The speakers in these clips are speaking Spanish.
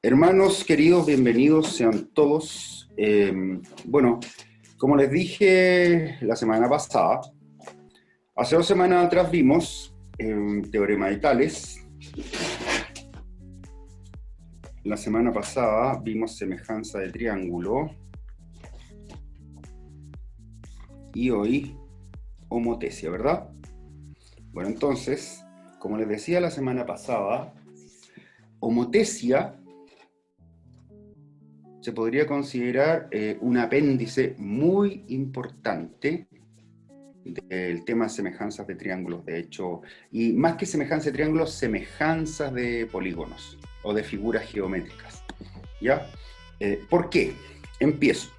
Hermanos queridos, bienvenidos sean todos. Bueno, como les dije la semana pasada, hace 2 semanas atrás vimos Teorema de Tales. La semana pasada vimos semejanza de triángulo. Y hoy homotesia, ¿verdad? Bueno, entonces, como les decía la semana pasada, homotesia se podría considerar un apéndice muy importante del tema de semejanzas de triángulos, de hecho, y más que semejanzas de triángulos, semejanzas de polígonos o de figuras geométricas. ¿Ya? ¿Por qué? Empiezo.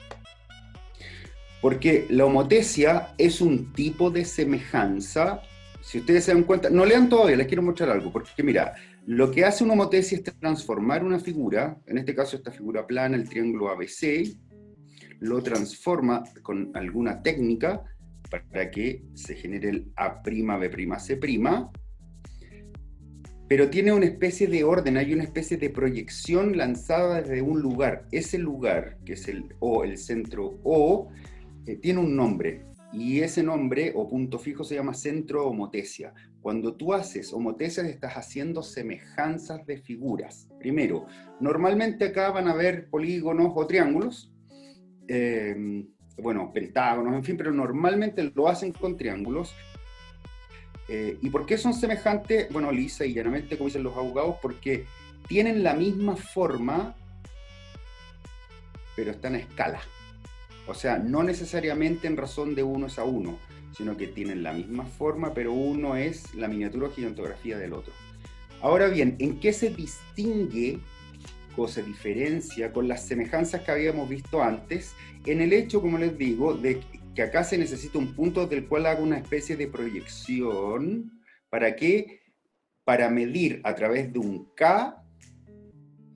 Porque la homotesia es un tipo de semejanza. Si ustedes se dan cuenta, no lean todavía, les quiero mostrar algo, porque mira, lo que hace una homotesia es transformar una figura, en este caso esta figura plana, el triángulo ABC, lo transforma con alguna técnica para que se genere el A'B'C', pero tiene una especie de orden, hay una especie de proyección lanzada desde un lugar. Ese lugar, que es el O, el centro O, tiene un nombre, y ese nombre o punto fijo se llama centro homotesia. Cuando tú haces homotesias estás haciendo semejanzas de figuras. Primero, normalmente acá van a haber polígonos o triángulos, bueno, pentágonos, en fin, pero normalmente lo hacen con triángulos. ¿Y por qué son semejantes? Bueno, lisa y llanamente, como dicen los abogados, porque tienen la misma forma, pero están a escala. O sea, no necesariamente en razón de 1 es a 1, sino que tienen la misma forma, pero uno es la miniatura o gigantografía del otro. Ahora bien, ¿en qué se distingue o se diferencia con las semejanzas que habíamos visto antes? En el hecho, como les digo, de que acá se necesita un punto del cual haga una especie de proyección. ¿Para qué? Para medir a través de un K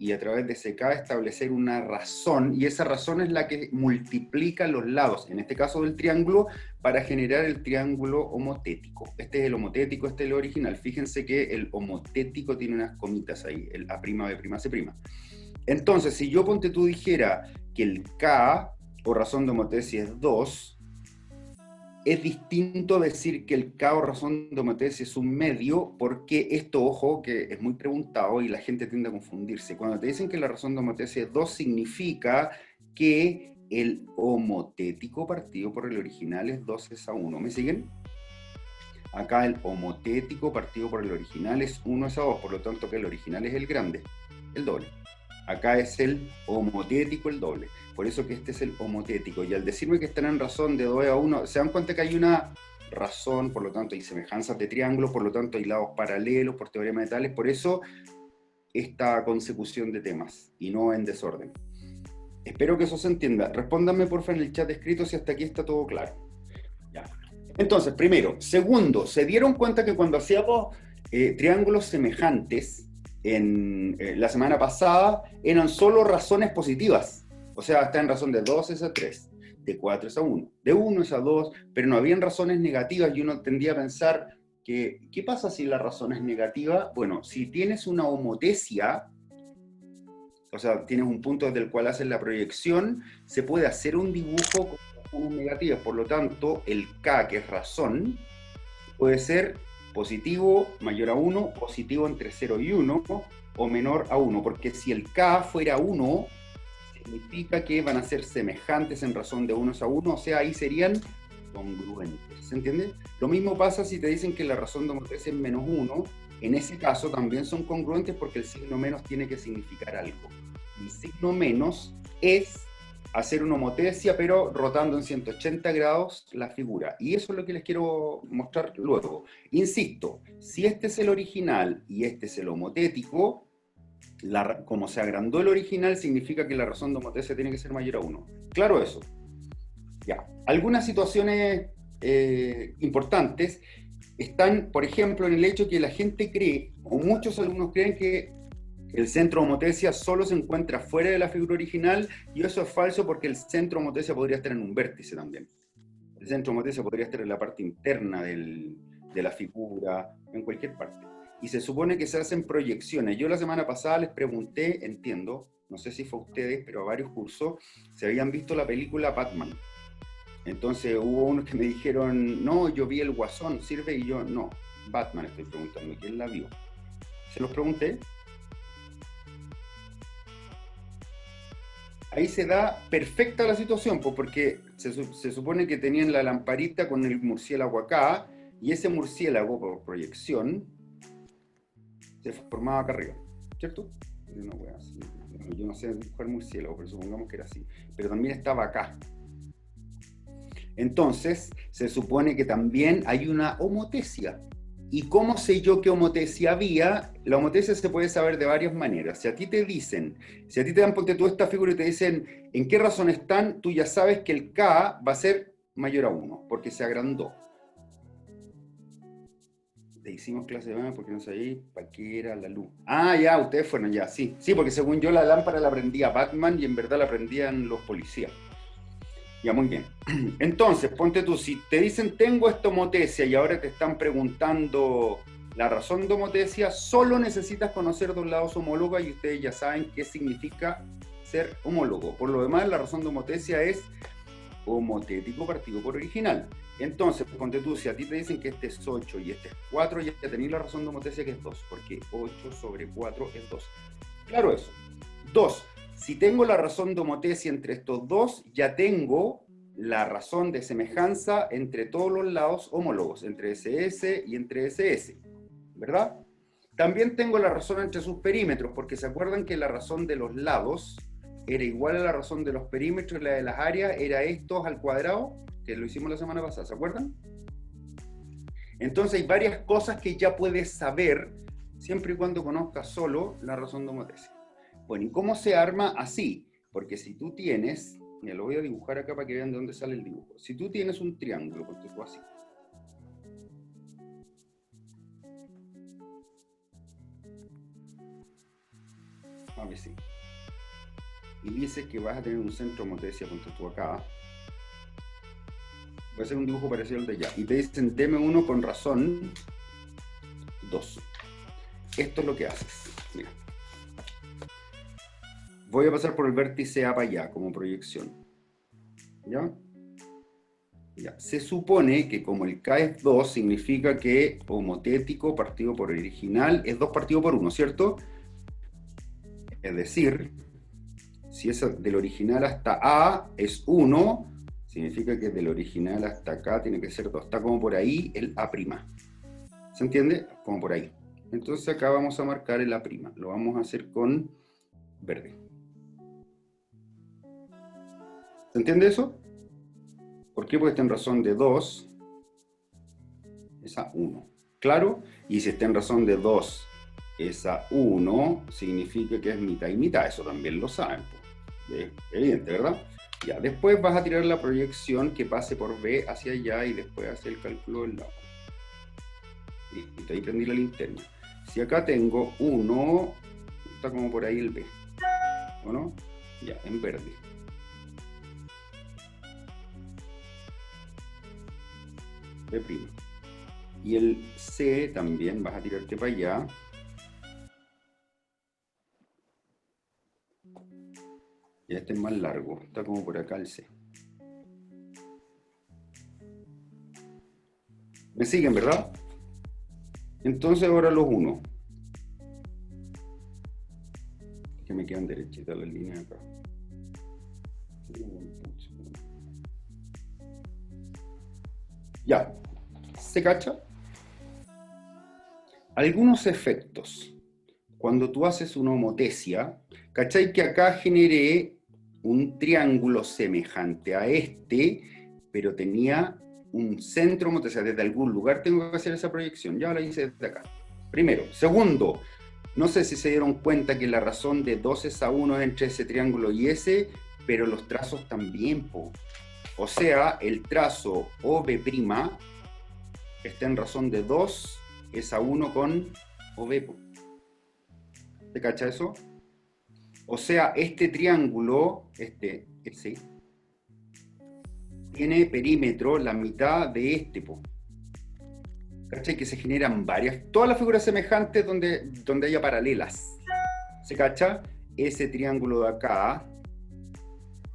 y a través de ese K establecer una razón, y esa razón es la que multiplica los lados, en este caso del triángulo, para generar el triángulo homotético. Este es el homotético, este es el original. Fíjense que el homotético tiene unas comitas ahí, el A'B'C'. Entonces, si yo ponte tú dijera que el K, o razón de homotesia, es 2, es distinto decir que el K o razón de homotesia es un medio, porque esto, ojo, que es muy preguntado y la gente tiende a confundirse. Cuando te dicen que la razón de homotesia es 2, significa que el homotético partido por el original es 2 es a 1. ¿Me siguen? Acá el homotético partido por el original es 1 es a 2, por lo tanto que el original es el grande, el doble. Acá es el homotético, el doble. Por eso que este es el homotético. Y al decirme que están en razón de 2 a 1, se dan cuenta que hay una razón, por lo tanto hay semejanzas de triángulos, por lo tanto hay lados paralelos por teorema de Tales. Por eso esta consecución de temas, y no en desorden. Espero que eso se entienda. Respóndanme porfa en el chat escrito si hasta aquí está todo claro. Ya. Entonces, primero. Segundo, ¿se dieron cuenta que cuando hacíamos triángulos semejantes, la semana pasada eran solo razones positivas? O sea, está en razón de 2 es a 3, de 4 es a 1, de 1 es a 2, pero no habían razones negativas, y uno tendía a pensar que, ¿qué pasa si la razón es negativa? Bueno, si tienes una homotesia, o sea, tienes un punto desde el cual haces la proyección, se puede hacer un dibujo con razones negativas, por lo tanto, el K, que es razón, puede ser positivo mayor a 1, positivo entre 0 y 1, o menor a 1, porque si el K fuera 1, significa que van a ser semejantes en razón de 1 a 1, o sea, ahí serían congruentes. ¿Se entiende? Lo mismo pasa si te dicen que la razón de homotesia es menos 1, en ese caso también son congruentes porque el signo menos tiene que significar algo. El signo menos es hacer una homotesia, pero rotando en 180 grados la figura. Y eso es lo que les quiero mostrar luego. Insisto, si este es el original y este es el homotético, como se agrandó el original, significa que la razón de homotesia tiene que ser mayor a 1. Claro eso. Ya. Algunas situaciones importantes están, por ejemplo, en el hecho que la gente cree, o muchos alumnos creen, que el centro homotesia solo se encuentra fuera de la figura original, y eso es falso porque el centro homotesia podría estar en un vértice también. El centro homotesia podría estar en la parte interna de la figura, en cualquier parte. y se supone que se hacen proyecciones. Yo la semana pasada les pregunté, entiendo, no sé si fue a ustedes, pero a varios cursos, si habían visto la película Batman. Entonces hubo unos que me dijeron, no, yo vi el Guasón, ¿sirve? Y yo, no, Batman estoy preguntando, ¿quién la vio? Se los pregunté. Ahí se da perfecta la situación, pues porque se supone que tenían la lamparita con el murciélago acá, y ese murciélago, por proyección, se formaba acá arriba, ¿cierto? Una wea así. Bueno, yo no sé dibujar murciélago, pero supongamos que era así. Pero también estaba acá. Entonces, se supone que también hay una homotesia. ¿Y cómo sé yo qué homotesia había? La homotesia se puede saber de varias maneras. Si a ti te dicen, si a ti te dan, ponte tú esta figura y te dicen en qué razón están, tú ya sabes que el K va a ser mayor a 1, porque se agrandó. Te hicimos clase de mano porque no sabía para qué era la luz. Ah, ya, ustedes fueron ya, sí. Sí, porque según yo la lámpara la prendía Batman y en verdad la prendían los policías. Ya, muy bien. Entonces, ponte tú, si te dicen tengo esta homotesia y ahora te están preguntando la razón de homotesia, solo necesitas conocer dos lados homólogos y ustedes ya saben qué significa ser homólogo. Por lo demás, la razón de homotesia es homotético partido por original. Entonces, ponte tú, si a ti te dicen que este es 8 y este es 4, ya tenéis la razón de homotesia que es 2, porque 8 sobre 4 es 2. Claro eso. 2. Si tengo la razón de homotesia entre estos dos, ya tengo la razón de semejanza entre todos los lados homólogos, entre SS y entre SS, ¿verdad? También tengo la razón entre sus perímetros, porque se acuerdan que la razón de los lados era igual a la razón de los perímetros y la de las áreas era estos al cuadrado, que lo hicimos la semana pasada, ¿se acuerdan? Entonces hay varias cosas que ya puedes saber, siempre y cuando conozcas solo la razón de homotesia. Bueno, ¿y cómo se arma? Así, porque si tú tienes, mira, lo voy a dibujar acá para que vean de dónde sale el dibujo. Si tú tienes un triángulo, porque tú así. A ver si. Y dices que vas a tener un centro de homotesia, ponte tú acá. Voy a hacer un dibujo parecido al de allá. Y te dicen, deme uno con razón 2. Esto es lo que haces. Mira. Voy a pasar por el vértice A para allá, como proyección. ¿Ya? Ya. Se supone que como el K es 2, significa que homotético partido por original es 2 partido por 1, ¿cierto? Es decir, si es del original hasta A es 1, significa que del original hasta acá tiene que ser 2. Está como por ahí el A'. ¿Se entiende? Como por ahí. Entonces acá vamos a marcar el A'. Lo vamos a hacer con verde. ¿Se entiende eso? ¿Por qué? Porque está en razón de 2 es a 1. ¿Claro? Y si está en razón de 2 es a 1, significa que es mitad y mitad. Eso también lo saben. Pues. Evidente, ¿verdad? Ya, después vas a tirar la proyección que pase por B hacia allá y después hacer el cálculo del lado. Y ahí prendí la linterna. Si acá tengo 1, está como por ahí el B. ¿O no? Ya, en verde. B'. Y el C también vas a tirarte para allá. Y este es más largo, está como por acá el C. ¿Me siguen, verdad? Entonces ahora los 1. Que me quedan derechitas las líneas acá. Ya, ¿se cacha? Algunos efectos. Cuando tú haces una homotesia, ¿cachai? Que acá generé un triángulo semejante a este, pero tenía un centro homotesia. Desde algún lugar tengo que hacer esa proyección. Ya la hice desde acá. Primero. Segundo, no sé si se dieron cuenta que la razón de 2 es a 1 entre ese triángulo y ese, pero los trazos también, po. O sea, el trazo OB' está en razón de 2 es a 1 con OB, po. ¿Te cacha eso? O sea, este triángulo, ese, tiene perímetro la mitad de este, po. ¿Cachai? Que se generan varias, todas las figuras semejantes donde haya paralelas. ¿Se cacha? Ese triángulo de acá,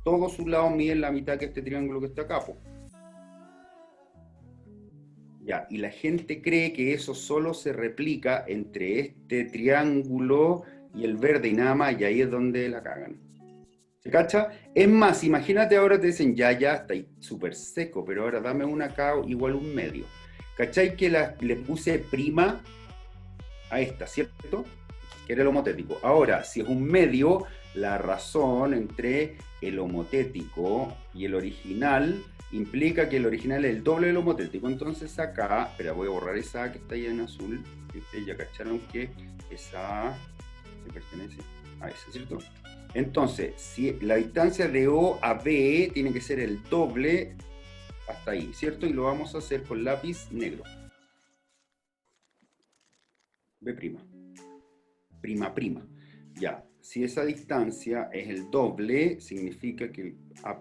todos sus lados miden la mitad que este triángulo que está acá, po. Ya, y la gente cree que eso solo se replica entre este triángulo y el verde y nada más, y ahí es donde la cagan. ¿Se cacha? Es más, imagínate ahora te dicen, ya, está ahí súper seco, pero ahora dame una acá igual un medio. ¿Cachai? Que le puse prima a esta, ¿cierto? Que era el homotético. Ahora, si es un medio, la razón entre el homotético y el original implica que el original es el doble del homotético. Entonces acá, espera, voy a borrar esa A que está ahí en azul. Ya cacharon que esa A se pertenece a ese, ¿cierto? Entonces, si la distancia de O a B tiene que ser el doble hasta ahí, ¿cierto? Y lo vamos a hacer con lápiz negro. B'. Prima. Ya, si esa distancia es el doble, significa que el A''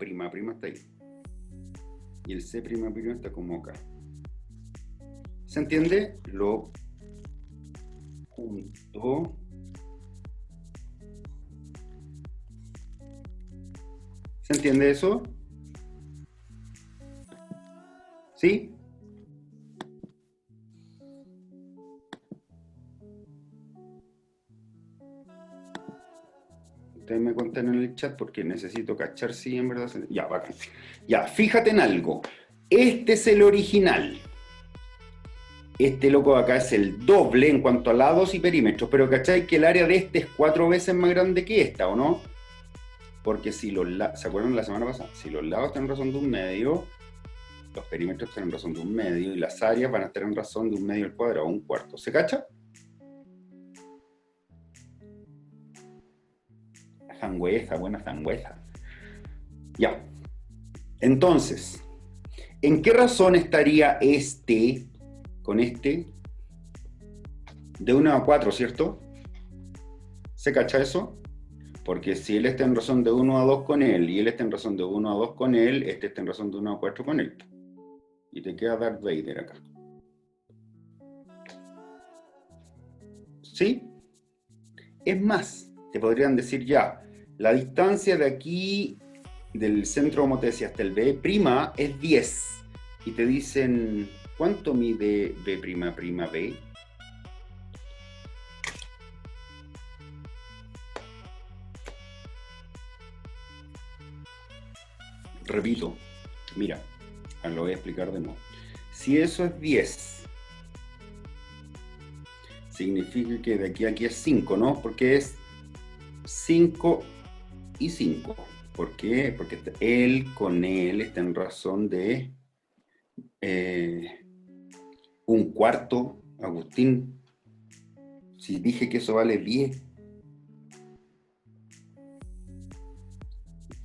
está ahí. Y el C'' está como acá. ¿Se entiende? Lo junto. ¿Se entiende eso? ¿Sí? Ustedes me cuentan en el chat porque necesito cachar si en verdad... Ya, bacán. Ya, fíjate en algo. Este es el original. Este loco de acá es el doble en cuanto a lados y perímetros, pero ¿cachai? Que el área de este es 4 veces más grande que esta, ¿o no? Porque si los lados... ¿Se acuerdan la semana pasada? Si los lados están en razón de un medio, los perímetros están en razón de un medio y las áreas van a estar en razón de un medio al cuadrado, un cuarto. ¿Se cacha? Sangüesa, buena sangüesa. Ya. Entonces, ¿en qué razón estaría este con este? De 1 a 4, ¿cierto? ¿Se cacha eso? Porque si él está en razón de 1 a 2 con él, y él está en razón de 1 a 2 con él, este está en razón de 1 a 4 con él. Y te queda Darth Vader acá. ¿Sí? Es más, te podrían decir ya, la distancia de aquí, del centro de homotesia hasta el B', es 10. Y te dicen, ¿cuánto mide B''B? Repito, mira, lo voy a explicar de nuevo. Si eso es 10, significa que de aquí a aquí es 5, ¿no? Porque es 5 y 5. ¿Por qué? Porque él con él está en razón de un cuarto, Agustín. Si dije que eso vale 10.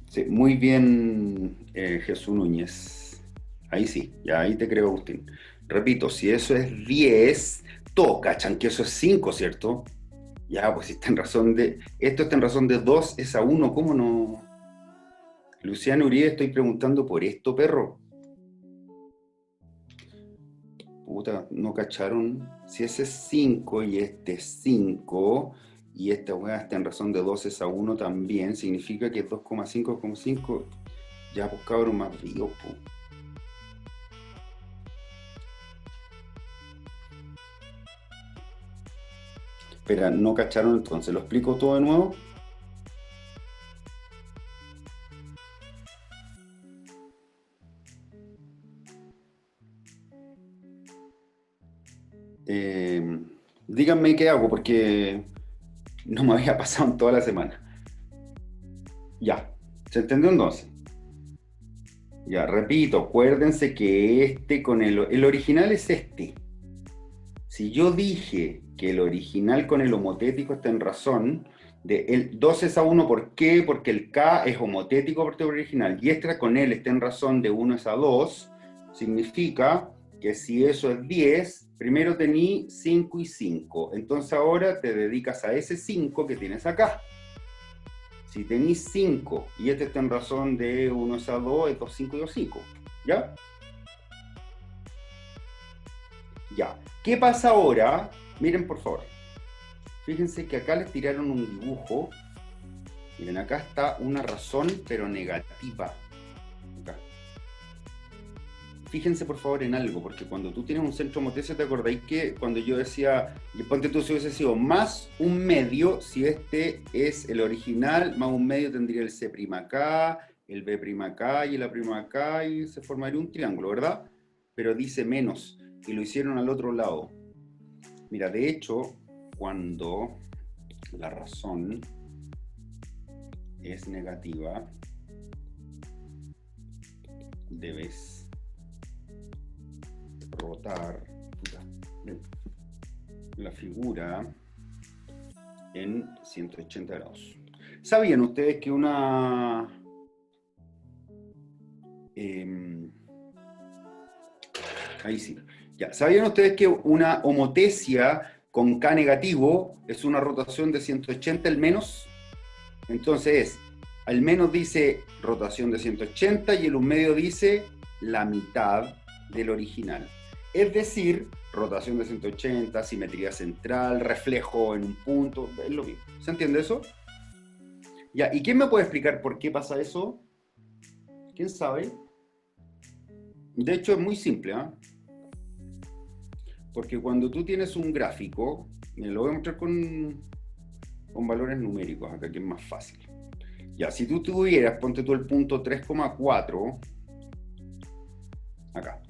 Sí, muy bien, Jesús Núñez. Ahí sí, ya ahí te creo, Agustín. Repito, si eso es 10, todos cachan que eso es 5, ¿cierto? Ya, pues si está en razón de... Esto está en razón de 2, es a 1, ¿cómo no? Luciano Uribe, estoy preguntando por esto, perro. Puta, no cacharon. Si ese es 5 y este es 5, y esta weá está en razón de 2 es a 1 también, significa que es 2,5,5. Ya, pues cabrón, más vivo, pues. Espera, no cacharon entonces. ¿Lo explico todo de nuevo? Díganme qué hago, porque no me había pasado en toda la semana. Ya, ¿se entendió entonces? Ya, repito, acuérdense que este con el original es este. Si yo dije que el original con el homotético está en razón de el 2 es a 1, ¿por qué? Porque el K es homotético por el original, y este con él está en razón de 1 es a 2, significa que si eso es 10, primero tení 5 y 5, entonces ahora te dedicas a ese 5 que tienes acá. Si tenís 5 y este está en razón de 1 es a 2, es 2, 5 y 2, 5, ¿ya? Ya. ¿Qué pasa ahora? Miren, por favor. Fíjense que acá les tiraron un dibujo. Miren, acá está una razón, pero negativa. Acá. Fíjense, por favor, en algo, porque cuando tú tienes un centro motriz, ¿te acordáis que cuando yo decía, ponte tú si hubiese sido más un medio, si este es el original, más un medio tendría el C' acá, el B' acá y el A' acá, y se formaría un triángulo, ¿verdad? Pero dice menos, y lo hicieron al otro lado. Mira, de hecho, cuando la razón es negativa, debes rotar la figura en 180 grados. ¿Sabían ustedes que una... ahí sí. Ya. ¿Sabían ustedes que una homotesia con K negativo es una rotación de 180 el menos? Entonces, al menos dice rotación de 180 y el un medio dice la mitad del original. Es decir, rotación de 180, simetría central, reflejo en un punto, es lo mismo. ¿Se entiende eso? Ya, ¿y quién me puede explicar por qué pasa eso? ¿Quién sabe? De hecho, es muy simple, ¿eh? Porque cuando tú tienes un gráfico, me lo voy a mostrar con valores numéricos, acá que es más fácil. Ya, si tú tuvieras, ponte tú el punto 3,4, acá,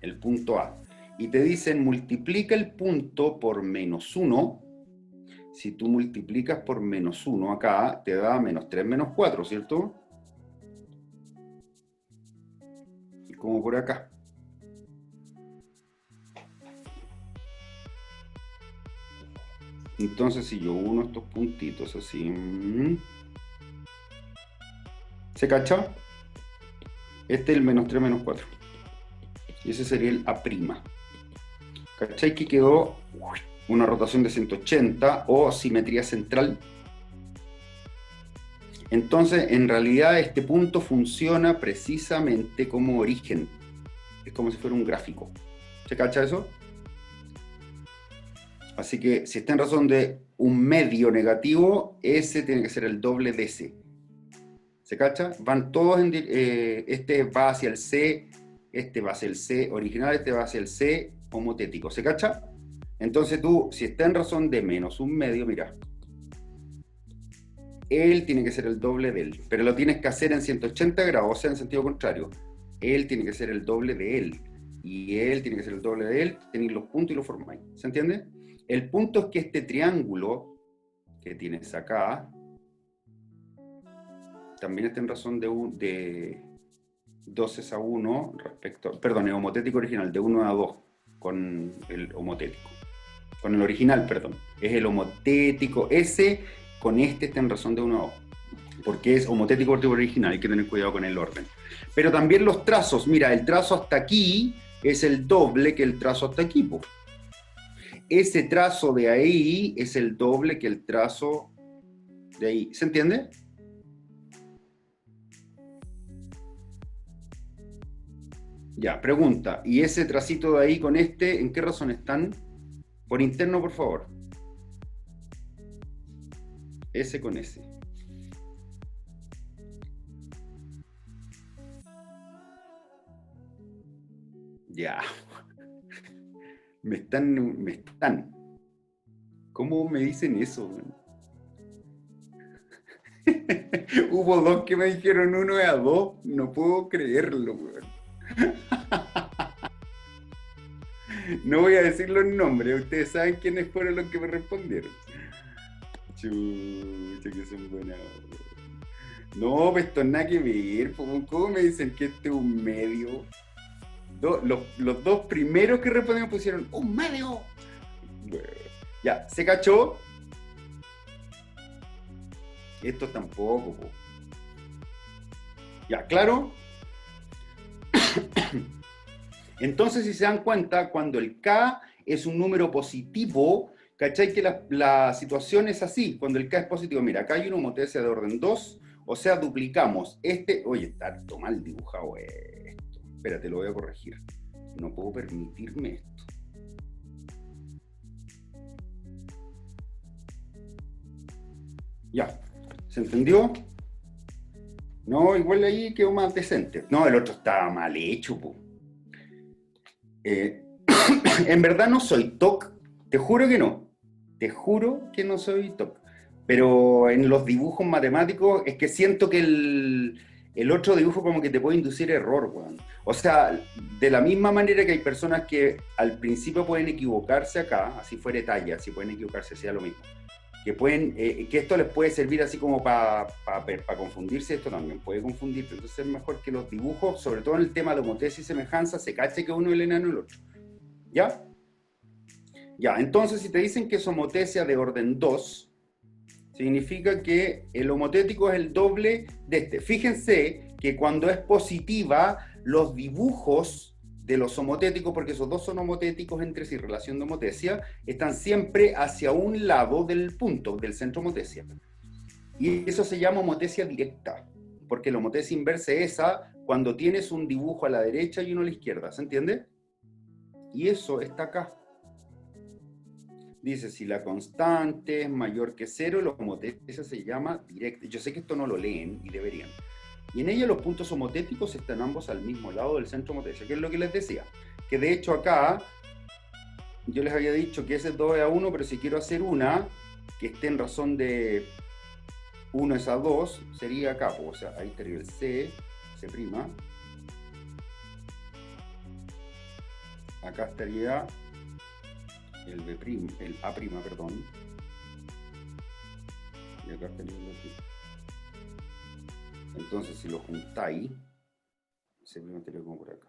el punto A, y te dicen multiplica el punto por menos 1, si tú multiplicas por menos 1 acá, te da menos 3 menos 4, ¿cierto? Y como por acá. Entonces, si yo uno estos puntitos así, ¿se cacha? Este es el menos 3 menos 4. Y ese sería el A'. ¿Cachai que quedó una rotación de 180 o simetría central? Entonces, en realidad, este punto funciona precisamente como origen. Es como si fuera un gráfico. ¿Se cacha eso? Así que si está en razón de un medio negativo, ese tiene que ser el doble de ese. ¿Se cacha? Van todos en... este va hacia el C, este va hacia el C original, este va hacia el C homotético. ¿Se cacha? Entonces tú, si está en razón de menos un medio, mira, él tiene que ser el doble de él, pero lo tienes que hacer en 180 grados, o sea, en sentido contrario. Él tiene que ser el doble de él, y él tiene que ser el doble de él, tenéis los puntos y los formáis. ¿Se entiende? El punto es que este triángulo que tienes acá también está en razón de 2:1 respecto, perdón, el homotético original, de 1:2 con el homotético. Con el original, perdón. Es el homotético, ese con este está en razón de 1:2. Porque es homotético original, hay que tener cuidado con el orden. Pero también los trazos, mira, el trazo hasta aquí es el doble que el trazo hasta aquí, po. Ese trazo de ahí es el doble que el trazo de ahí. ¿Se entiende? Ya, pregunta. ¿Y ese tracito de ahí con este, en qué razón están? Por interno, por favor. Ese con ese. Ya. Me están. ¿Cómo me dicen eso, man? Hubo dos que me dijeron 1:2. No puedo creerlo, weón. No voy a decir los nombres. Ustedes saben quiénes fueron los que me respondieron. Chucha, que son buenas. No, pues esto nada que ver. ¿Cómo me dicen que este es un medio? Los dos primeros que respondieron pusieron ¡un medio! Bueno, ya, ¿se cachó? Esto tampoco, po. Ya, ¿claro? Entonces, si se dan cuenta, cuando el K es un número positivo, ¿cachai? Que la situación es así. Cuando el K es positivo, mira, acá hay una homotesia de orden 2, o sea, duplicamos este. Oye, está harto mal dibujado esto. Espérate, lo voy a corregir. No puedo permitirme esto. Ya, ¿se entendió? No, igual ahí quedó más decente. No, el otro estaba mal hecho, po. En verdad no soy TOC, te juro que no. Te juro que no soy TOC. Pero en los dibujos matemáticos es que siento que el otro dibujo como que te puede inducir error, weón. O sea, de la misma manera que hay personas que al principio pueden equivocarse acá, así fuera talla, si pueden equivocarse, sea lo mismo. Que pueden, que esto les puede servir así como para confundirse, esto también puede confundirte. Entonces es mejor que los dibujos, sobre todo en el tema de homotesis y semejanza, se cache que uno es el enano y el otro. ¿Ya? Ya, entonces si te dicen que es homotesia de orden 2, significa que el homotético es el doble de este. Fíjense que cuando es positiva, los dibujos de los homotéticos, porque esos dos son homotéticos entre sí, relación de homotesia, están siempre hacia un lado del punto, del centro homotesia. Y eso se llama homotesia directa, porque la homotesia inversa es esa cuando tienes un dibujo a la derecha y uno a la izquierda, ¿se entiende? Y eso está acá. Dice, si la constante es mayor que 0, la homotesia se llama directa. Yo sé que esto no lo leen y deberían. Y en ella los puntos homotéticos están ambos al mismo lado del centro homotesia, que es lo que les decía. Que de hecho acá, yo les había dicho que ese es 2 es a 1, pero si quiero hacer una que esté en razón de 1 es a 2, sería acá. O sea, ahí estaría el C'. Acá estaría el B', el A', perdón. Y acá estaría el B'. Entonces, si lo juntáis, C' estaría como por acá.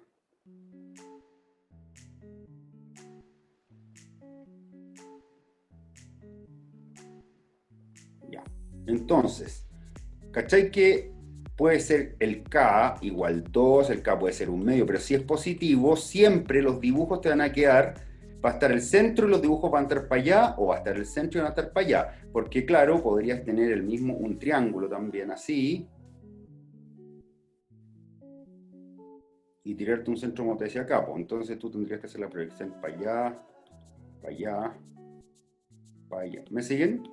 Ya. Entonces, ¿cachai que puede ser el K igual 2, el K puede ser un medio, pero si es positivo, siempre los dibujos te van a quedar, va a estar el centro y los dibujos van a estar para allá, o va a estar el centro y van a estar para allá, porque claro, podrías tener el mismo, un triángulo también así, y tirarte un centro homotesia acá, pues entonces tú tendrías que hacer la proyección para allá, para allá, para allá. ¿Me siguen?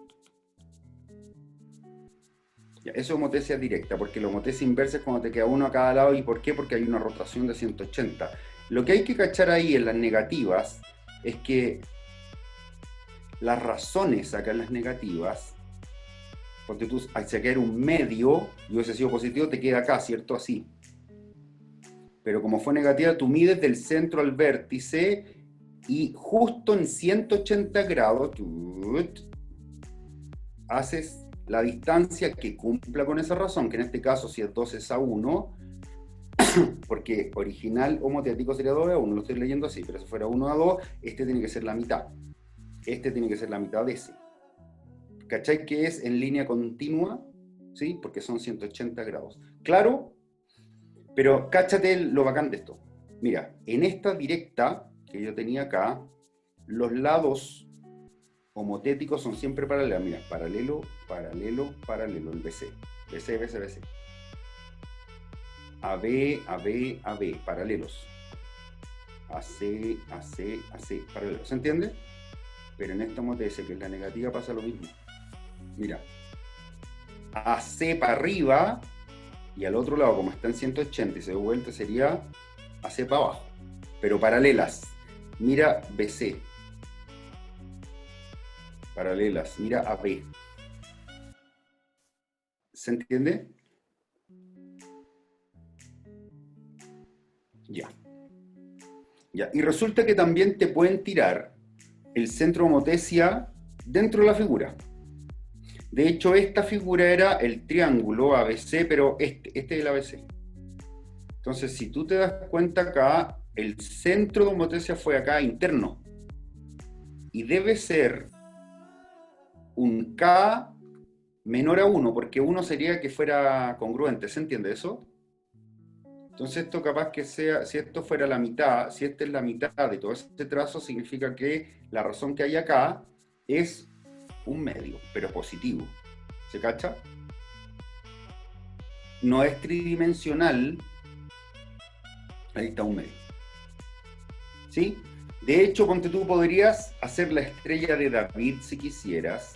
Ya, eso es homotesia directa, porque la homotesia inversa es cuando te queda uno a cada lado. ¿Y por qué? Porque hay una rotación de 180. Lo que hay que cachar ahí en las negativas es que las razones acá en las negativas, porque tú al sacar un medio y hubiese sido positivo, te queda acá, ¿cierto? Así. Pero como fue negativa, tú mides del centro al vértice y justo en 180 grados haces la distancia que cumpla con esa razón, que en este caso si es 2 es a 1, porque original homoteático sería 2 a 1, lo estoy leyendo así, pero si fuera 1 a 2, este tiene que ser la mitad. Este tiene que ser la mitad de ese. ¿Cachai que es en línea continua? ¿Sí? Porque son 180 grados. ¿Claro? Pero cáchate lo bacán de esto. Mira, en esta directa que yo tenía acá, los lados homotéticos son siempre paralelos. Mira, paralelo, paralelo, paralelo, el BC. BC, BC, BC. AB, AB, AB, paralelos. AC, AC, AC, paralelos. ¿Se entiende? Pero en esta homotesia, que es la negativa, pasa lo mismo. Mira, AC para arriba, y al otro lado, como está en 180 y se da vuelta, sería AC para abajo. Pero paralelas. Mira BC. Paralelas. Mira AB. ¿Se entiende? Ya. Ya. Y resulta que también te pueden tirar el centro homotesia dentro de la figura. De hecho, esta figura era el triángulo ABC, pero este es el ABC. Entonces, si tú te das cuenta acá, el centro de homotesia fue acá interno. Y debe ser un K menor a 1, porque 1 sería que fuera congruente. ¿Se entiende eso? Entonces esto capaz que sea, si esto fuera la mitad, si esta es la mitad de todo este trazo, significa que la razón que hay acá es un medio, pero positivo. ¿Se cacha? No es tridimensional. Ahí está un medio. ¿Sí? De hecho, ponte tú, podrías hacer la estrella de David si quisieras.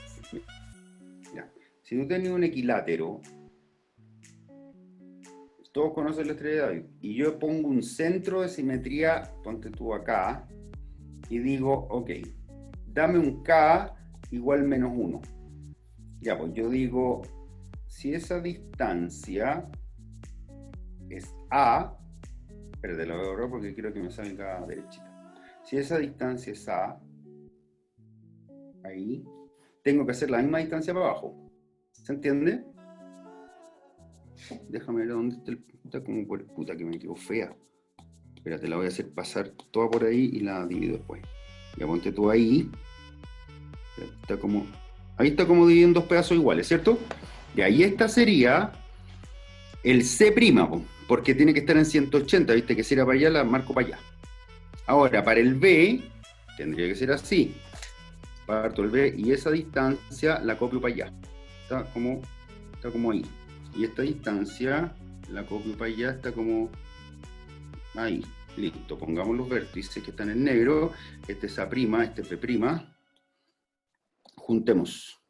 Mira, si tú tenías un equilátero, todos conocen la estrella de David, y yo pongo un centro de simetría, ponte tú acá, y digo, ok, dame un K igual menos 1. Ya, pues yo digo, si esa distancia es A, espérate, lo voy a borrar porque quiero que me salga derechita. Si esa distancia es A, ahí, tengo que hacer la misma distancia para abajo. ¿Se entiende? Déjame ver dónde está está como por puta que me quedó fea. Espérate, la voy a hacer pasar toda por ahí y la divido después. Ya ponte tú ahí. Está como, ahí está como dividido en dos pedazos iguales, ¿cierto? Y ahí esta sería el C', porque tiene que estar en 180, ¿viste? Que si era para allá, la marco para allá. Ahora, para el B, tendría que ser así. Parto el B y esa distancia la copio para allá. Está como ahí. Y esta distancia la copio para allá, está como ahí. Listo, pongamos los vértices que están en negro. Este es A', este es B'. Juntemos.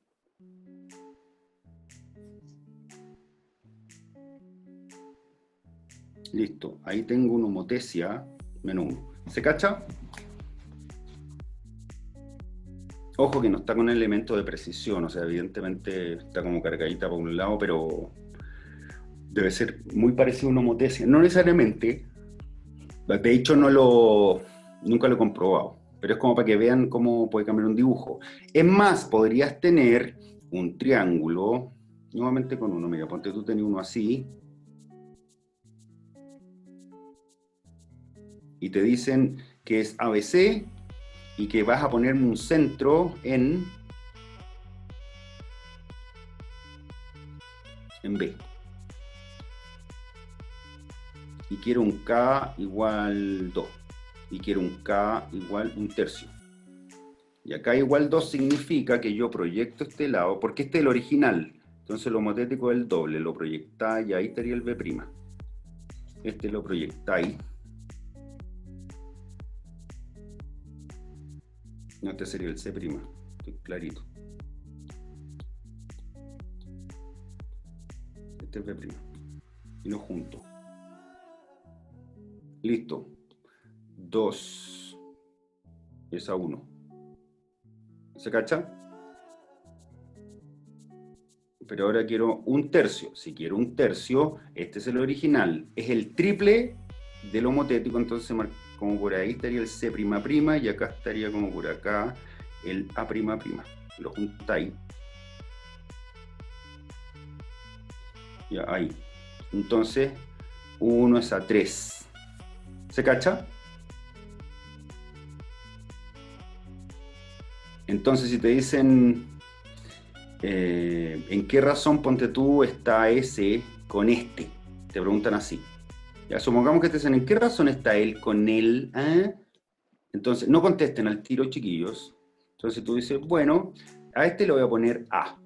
Listo, ahí tengo una homotesia menos 1. ¿Se cacha? Ojo que no está con elemento de precisión, o sea, evidentemente está como cargadita por un lado, pero debe ser muy parecido a una homotesia. No necesariamente, de hecho nunca lo he comprobado, pero es como para que vean cómo puede cambiar un dibujo. Es más, podrías tener un triángulo, nuevamente con uno, mira, ponte tú tenés uno así, y te dicen que es ABC y que vas a poner un centro en B. Y quiero un K igual 2. Y quiero un K igual 1/3. Y acá igual 2 significa que yo proyecto este lado, porque este es el original. Entonces lo homotético es el doble, lo proyectáis y ahí estaría el B'. Este lo proyectáis. No, este sería el C'. Estoy clarito. Este es B'. Y lo junto. Listo. 2 es a 1. ¿Se cacha? Pero ahora quiero 1/3. Si quiero 1/3, este es el original. Es el triple del homotético, entonces como por ahí estaría el C'', y acá estaría como por acá el A''. Lo juntáis. Ya, ahí. Entonces, 1 es a 3. ¿Se cacha? Entonces, si te dicen ¿en qué razón, ponte tú, está ese con este? Te preguntan así. Ya, supongamos que te dicen, ¿en qué razón está él con él? ¿Eh? Entonces, no contesten al tiro, chiquillos. Entonces tú dices, bueno, a este le voy a poner A.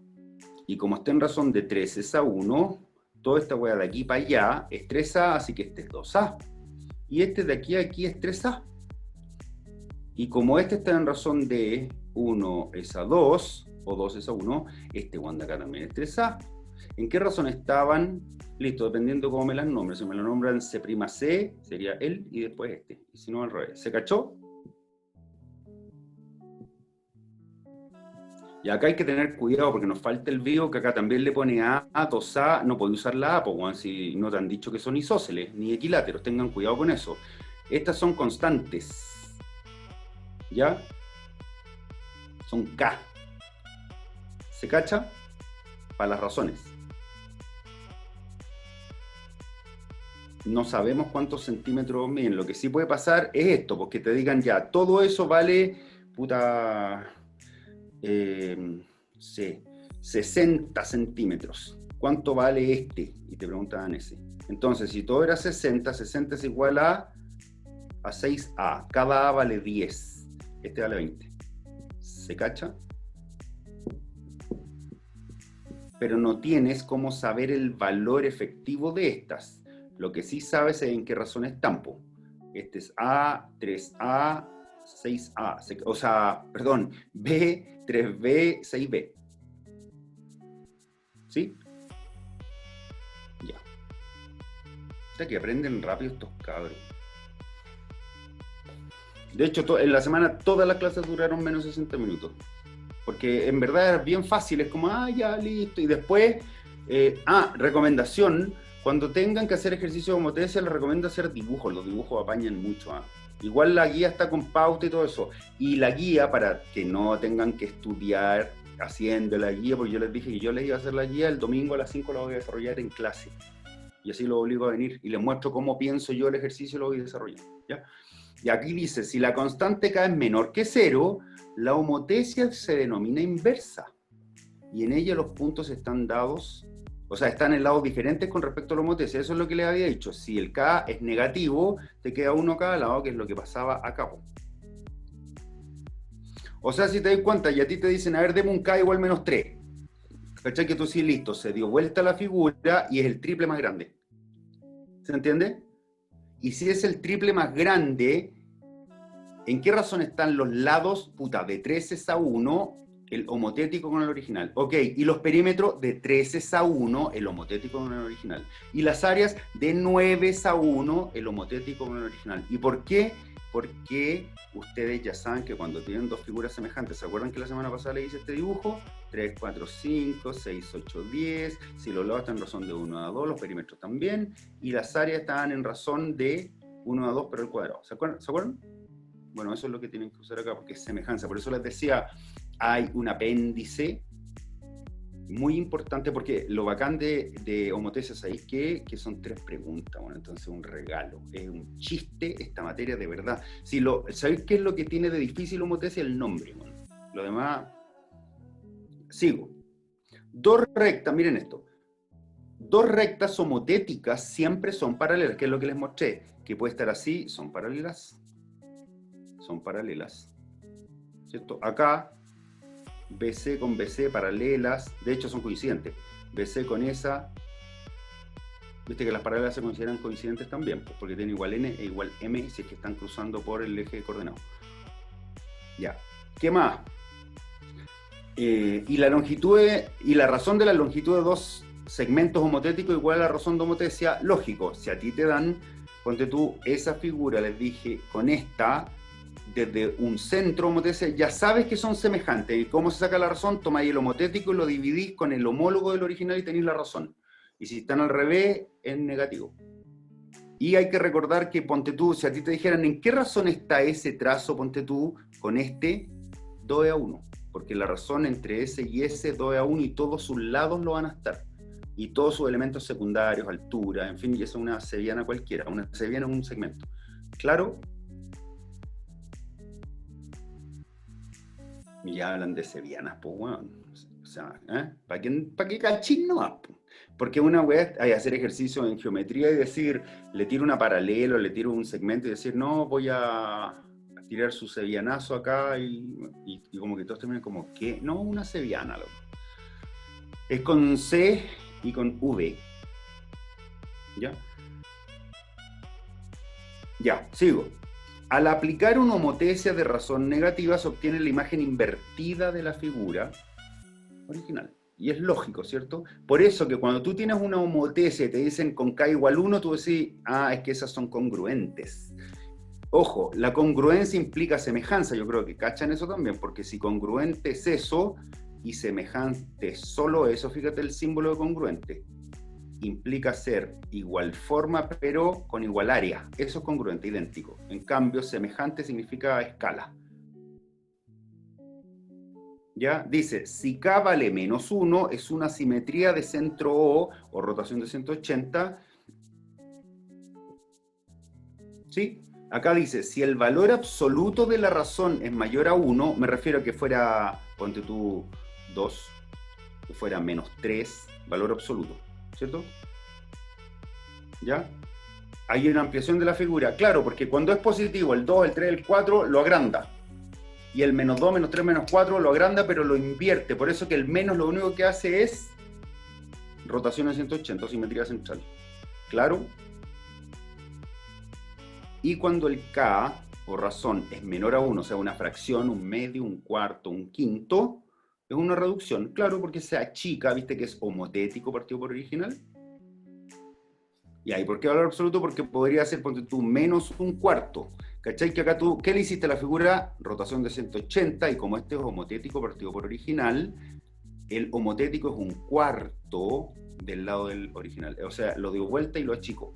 Y como está en razón de 3 es a 1, toda esta hueá de aquí para allá es 3A, así que este es 2A. Y este de aquí a aquí es 3A. Y como este está en razón de 1 es a 2, o 2 es a 1, este Wanda acá también es 3A. ¿En qué razón estaban? Listo, dependiendo cómo me las nombren. Si me lo nombran C', sería él y después este. Y si no, al revés. ¿Se cachó? Y acá hay que tener cuidado porque nos falta el vivo, que acá también le pone A, 2A, no puede usar la A, pues, si no te han dicho que son isósceles ni equiláteros, tengan cuidado con eso. Estas son constantes, ¿ya? Son K. ¿Se cacha? Para las razones. No sabemos cuántos centímetros miden. Lo que sí puede pasar es esto, porque te digan ya, todo eso vale, puta, 60 centímetros. ¿Cuánto vale este? Y te preguntaban ese. Entonces, si todo era 60, 60 es igual a 6A. Cada A vale 10. Este vale 20. ¿Se cacha? Pero no tienes cómo saber el valor efectivo de estas. Lo que sí sabes es en qué razón están. este es A, 3A, 6A, o sea, perdón, B, 3B, 6B. ¿Sí? Ya. O sea que aprenden rápido estos cabros. De hecho, en la semana todas las clases duraron menos de 60 minutos. Porque en verdad es bien fácil, es como, ya, listo. Y después, recomendación, cuando tengan que hacer ejercicio de homotesia, les recomiendo hacer dibujos. Los dibujos apañan mucho. Igual la guía está con pauta y todo eso. Y la guía, para que no tengan que estudiar haciendo la guía, porque yo les dije que yo les iba a hacer la guía, el domingo a las 5 la voy a desarrollar en clase. Y así lo obligo a venir. Y les muestro cómo pienso yo el ejercicio y lo voy desarrollando. ¿Ya? Y aquí dice, si la constante K es menor que 0, la homotesia se denomina inversa. Y en ella los puntos están dados, o sea, están en lados diferentes con respecto a la homotesia. Eso es lo que les había dicho. Si el K es negativo, te queda uno a cada lado, que es lo que pasaba acá. O sea, si te das cuenta y a ti te dicen, a ver, deme un K igual menos 3. ¿Cachai? Que tú sí, listo, se dio vuelta la figura y es el triple más grande. ¿Se entiende? Y si es el triple más grande, ¿en qué razón están los lados? Puta, de 3 es a 1, el homotético con el original. Ok, y los perímetros de 3 es a 1, el homotético con el original. Y las áreas de 9 es a 1, el homotético con el original. ¿Y por qué? Porque ustedes ya saben que cuando tienen dos figuras semejantes, ¿se acuerdan que la semana pasada le hice este dibujo? 3, 4, 5, 6, 8, 10. Si los lados están en razón de 1 a 2, los perímetros también. Y las áreas están en razón de 1 a 2, pero el cuadrado. ¿Se acuerdan? Bueno, eso es lo que tienen que usar acá, porque es semejanza. Por eso les decía, hay un apéndice muy importante, porque lo bacán de homotesia, ¿sabéis qué? Que son 3 preguntas. Bueno, entonces un regalo. Es un chiste esta materia de verdad. ¿Sabéis qué es lo que tiene de difícil homotesia? El nombre. Bueno, lo demás... Sigo. Dos rectas, miren esto. Dos rectas homotéticas siempre son paralelas, que es lo que les mostré. Que puede estar así, son paralelas. Son paralelas. ¿Cierto? Acá, BC con BC paralelas, de hecho son coincidentes. BC con esa, viste que las paralelas se consideran coincidentes también, pues, porque tienen igual N e igual M si es que están cruzando por el eje coordenado. Ya, ¿qué más? Y la razón de la longitud de dos segmentos homotéticos igual a la razón de homotesia, lógico, si a ti te dan, ponte tú, esa figura, les dije, con esta, desde un centro homotesia, ya sabes que son semejantes. ¿Y cómo se saca la razón? Tomáis el homotético y lo dividís con el homólogo del original y tenéis la razón. Y si están al revés, es negativo. Y hay que recordar que, ponte tú, si a ti te dijeran en qué razón está ese trazo, ponte tú, con este 2 a 1. Porque la razón entre ese y ese 2 a 1 y todos sus lados lo van a estar. Y todos sus elementos secundarios, altura, en fin, y eso es una sevillana cualquiera. Una sevillana es un segmento. ¿Claro? Y ya hablan de sevianas, pues, bueno. O sea, ¿para qué cachín nomás? Porque una wea es hacer ejercicio en geometría y decir, le tiro una paralela, le tiro un segmento y decir, no, voy a tirar su sevianazo acá y como que todos terminan como, ¿qué? No, una seviana, loco. Es con C y con V. ¿Ya? Ya, sigo. Al aplicar una homotesia de razón negativa se obtiene la imagen invertida de la figura original. Y es lógico, ¿cierto? Por eso que cuando tú tienes una homotesia y te dicen con K igual 1, tú decís, es que esas son congruentes. Ojo, la congruencia implica semejanza, yo creo que cachan eso también, porque si congruente es eso y semejante solo eso, fíjate el símbolo de congruente. Implica ser igual forma, pero con igual área. Eso es congruente, idéntico. En cambio, semejante significa escala. ¿Ya? Dice, si K vale menos 1, es una simetría de centro o rotación de 180. ¿Sí? Acá dice, si el valor absoluto de la razón es mayor a 1, me refiero a que fuera, ponte tú, 2, que fuera menos 3, valor absoluto. ¿Cierto? ¿Ya? Hay una ampliación de la figura. Claro, porque cuando es positivo, el 2, el 3, el 4, lo agranda. Y el menos 2, menos 3, menos 4 lo agranda, pero lo invierte. Por eso que el menos lo único que hace es rotación en 180, simetría central. ¿Claro? Y cuando el K, o razón, es menor a 1, o sea, una fracción, un medio, un cuarto, un quinto, es una reducción. Claro, porque se achica, ¿viste que es homotético partido por original? ¿Y por qué valor absoluto? Porque podría ser, ponte tú, menos un cuarto. ¿Cachai? Que acá tú, ¿qué le hiciste a la figura? Rotación de 180, y como este es homotético partido por original, el homotético es un cuarto del lado del original. O sea, lo dio vuelta y lo achico.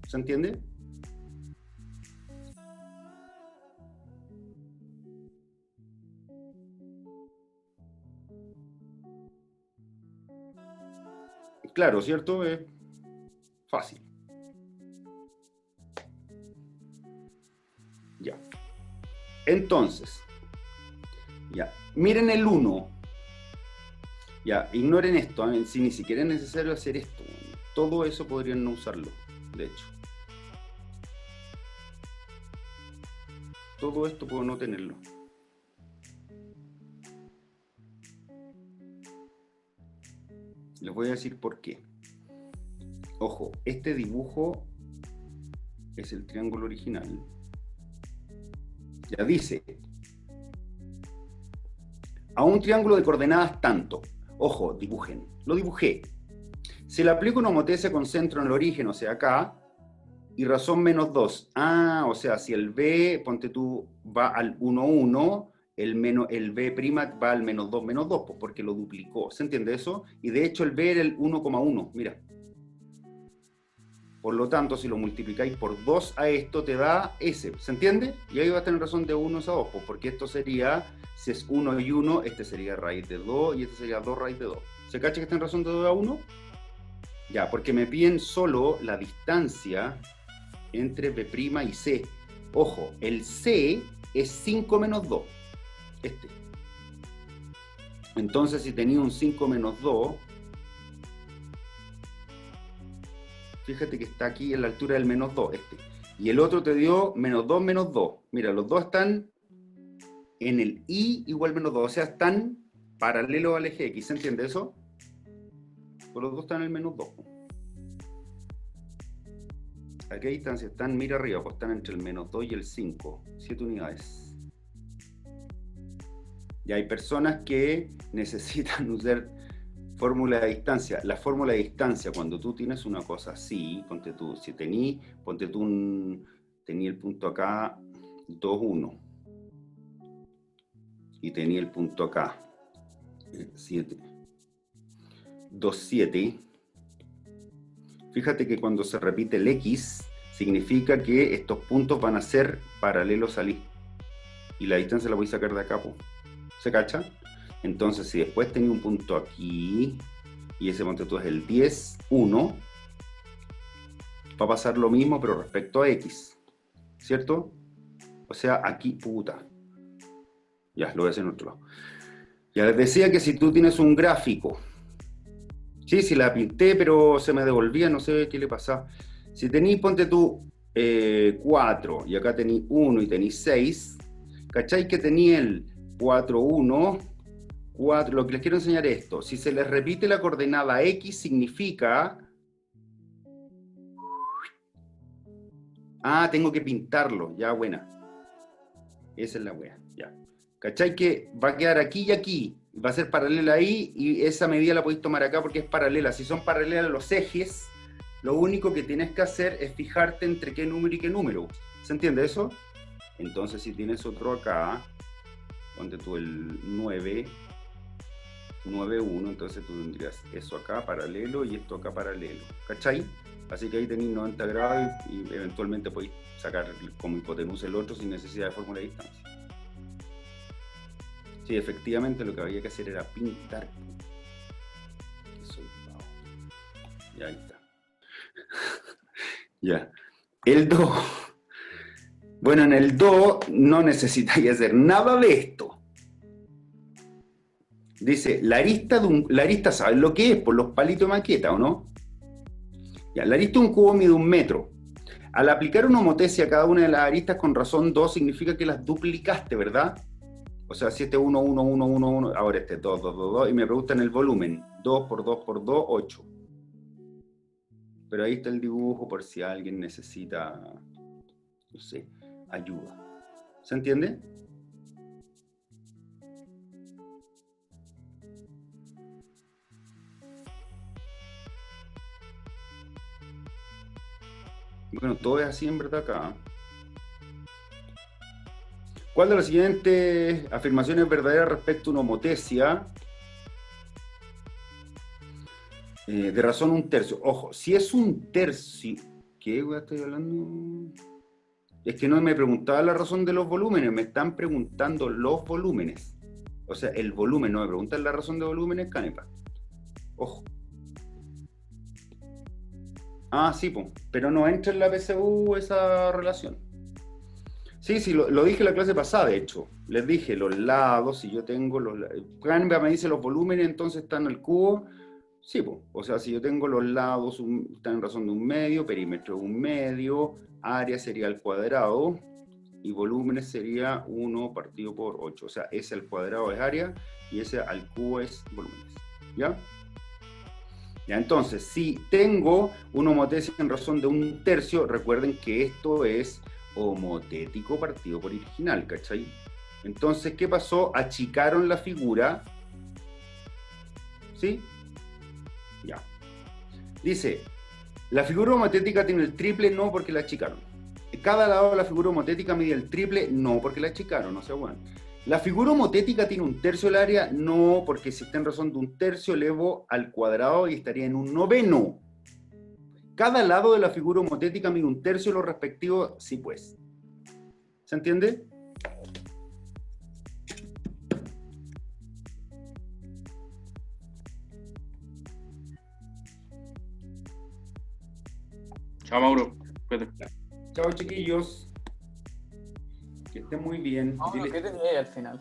¿Se entiende? Claro, ¿cierto? Es fácil. Ya. Entonces, ya. Miren el 1. Ya, ignoren esto. Si ni siquiera es necesario hacer esto. Todo eso podrían no usarlo, de hecho. Todo esto puedo no tenerlo. Les voy a decir por qué. Ojo, este dibujo es el triángulo original. Ya dice, a un triángulo de coordenadas tanto. Ojo, dibujen. Lo dibujé. Si le aplico una homotesa con centro en el origen, o sea, acá, y razón menos 2. Ah, o sea, si el B, ponte tú, va al 1, 1, el B' va al menos 2, pues porque lo duplicó. ¿Se entiende eso? Y de hecho el B era el 1,1, mira. Por lo tanto, si lo multiplicáis por 2 a esto, te da S. ¿Se entiende? Y ahí va a tener razón de 1 a 2, pues porque esto sería, si es 1 y 1, este sería raíz de 2 y este sería 2 raíz de 2. ¿Se cacha que está en razón de 2 a 1? Ya, porque me piden solo la distancia entre B' y C. Ojo, el C es 5 menos 2. Este. Entonces, si tenía un 5 menos 2, fíjate que está aquí en la altura del menos 2, este. Y el otro te dio menos 2, menos 2. Mira, los dos están en el I igual menos 2. O sea, están paralelos al eje X. ¿Se entiende eso? Pues los dos están en el menos 2. ¿A qué distancia están? Mira arriba, pues están entre el menos 2 y el 5. 7 unidades. Y hay personas que necesitan usar fórmula de distancia. La fórmula de distancia, cuando tú tienes una cosa así, ponte tú, si tení el punto acá 2, 1. Y tenía el punto acá 7. 2, 7. Fíjate que cuando se repite el X, significa que estos puntos van a ser paralelos al Y. Y la distancia la voy a sacar de acá, po. ¿Se cacha? Entonces, si después tenía un punto aquí, y ese punto tú es el 10, 1, va a pasar lo mismo, pero respecto a X. ¿Cierto? O sea, aquí, puta. Ya, lo voy a hacer en otro lado. Ya les decía que si tú tienes un gráfico, sí, la pinté, pero se me devolvía, no sé qué le pasaba. Si tenís, ponte tú 4, y acá tenís 1 y tenís 6, ¿cachai que tenía el 4, 1, 4? Lo que les quiero enseñar es esto. Si se les repite la coordenada X, significa... Ah, tengo que pintarlo, ya, buena. Esa es la wea, ya. ¿Cachai que va a quedar aquí y aquí? Va a ser paralela ahí, y esa medida la podéis tomar acá porque es paralela. Si son paralelas los ejes, lo único que tienes que hacer es fijarte entre qué número y qué número. ¿Se entiende eso? Entonces, si tienes otro acá, ponte tú el 9, 9, 1, entonces tú tendrías eso acá paralelo y esto acá paralelo. ¿Cachai? Así que ahí tenéis 90 grados y eventualmente podéis sacar como hipotenusa el otro sin necesidad de fórmula de distancia. Sí, efectivamente lo que había que hacer era pintar. Ya, ahí está. Ya. El Do. Bueno, en el Do no necesitáis hacer nada de esto. Dice, la arista, ¿sabes lo que es? Por los palitos de maqueta, ¿o no? Ya, la arista de un cubo mide 1 metro. Al aplicar una homotesia a cada una de las aristas con razón 2, significa que las duplicaste, ¿verdad? O sea, si este 1, 1, 1, 1, 1, ahora este 2, 2, 2, 2, y me preguntan el volumen. 2 por 2 por 2, 8. Pero ahí está el dibujo por si alguien necesita no sé, ayuda. ¿Se entiende? Bueno, todo es así en verdad acá. ¿Cuál de las siguientes afirmaciones es verdadera respecto a una homotesia? De razón un tercio. Ojo, si es un tercio... ¿Qué estoy hablando? Es que no me preguntaba la razón de los volúmenes, me están preguntando los volúmenes. O sea, el volumen, no me preguntan la razón de volúmenes, Canepa. Ojo. Ah, sí, pues, pero no entra en la PSU esa relación. Sí, sí, lo dije en la clase pasada, de hecho. Les dije los lados, si yo tengo los... Canva me dice los volúmenes, entonces están en el cubo. Sí, pues, o sea, si yo tengo los lados, están en razón de un medio, perímetro un medio, área sería el cuadrado, y volúmenes sería 1 partido por 8. O sea, ese al cuadrado es área, y ese al cubo es volúmenes. ¿Ya? Ya, entonces, si tengo una homotesia en razón de un tercio, recuerden que esto es homotético partido por original, ¿cachai? Entonces, ¿qué pasó? Achicaron la figura, ¿sí? Ya. Dice, la figura homotética tiene el triple, no porque la achicaron. Cada lado de la figura homotética mide el triple, no porque la achicaron, o sea, bueno. La figura homotética tiene un tercio del área, no, porque si está en razón de un tercio, elevo al cuadrado y estaría en un noveno. Cada lado de la figura homotética mide un tercio de lo respectivo, sí pues. ¿Se entiende? Chao, Mauro. Cuídate. Chao, chiquillos. Que estén muy bien. ¿Qué tenía ahí al final?